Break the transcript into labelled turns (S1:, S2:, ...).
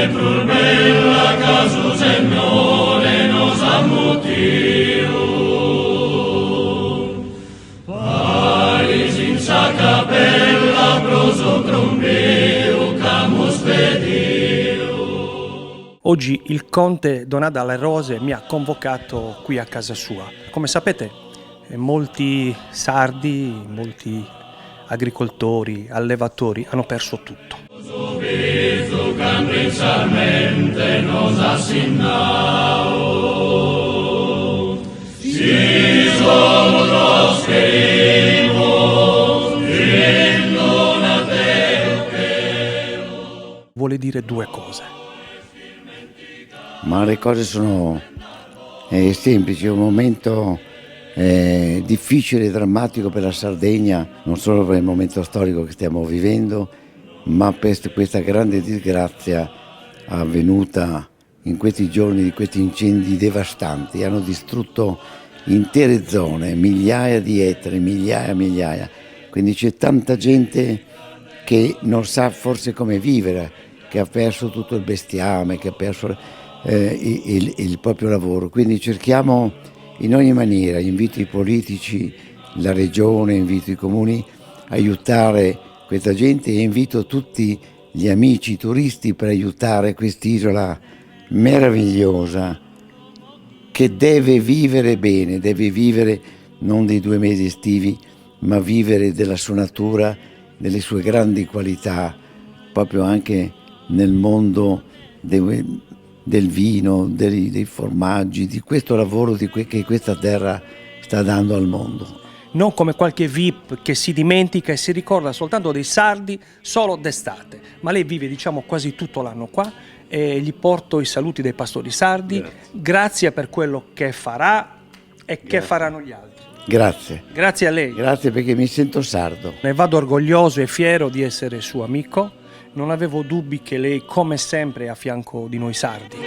S1: pur bella ca su Signore nos ammutium. Paris in sa capella proso trombeu camus pediu.
S2: Oggi il conte Donat dalle Rose mi ha convocato qui a casa sua. Come sapete, molti sardi, molti agricoltori, allevatori hanno perso tutto. Vuole dire due cose.
S3: Ma le cose sono semplici, è un momento difficile e drammatico per la Sardegna, non solo per il momento storico che stiamo vivendo, ma per questa grande disgrazia avvenuta in questi giorni di questi incendi devastanti. Hanno distrutto intere zone, migliaia di ettari, migliaia. Quindi c'è tanta gente che non sa forse come vivere, che ha perso tutto il bestiame, che ha perso il proprio lavoro. Quindi cerchiamo in ogni maniera, invito i politici, la regione, invito i comuni a aiutare questa gente e invito tutti gli amici turisti per aiutare quest'isola meravigliosa che deve vivere bene, deve vivere non dei 2 mesi estivi, ma vivere della sua natura, delle sue grandi qualità, proprio anche nel mondo del vino, dei formaggi, di questo lavoro che questa terra sta dando al mondo.
S2: Non come qualche VIP che si dimentica e si ricorda soltanto dei sardi solo d'estate, ma lei vive quasi tutto l'anno qua e gli porto i saluti dei pastori sardi. Grazie per quello che farà e che faranno gli altri.
S3: Grazie.
S2: Grazie a lei.
S3: Grazie perché mi sento sardo.
S2: Ne vado orgoglioso e fiero di essere suo amico. Non avevo dubbi che lei, come sempre, è a fianco di noi sardi.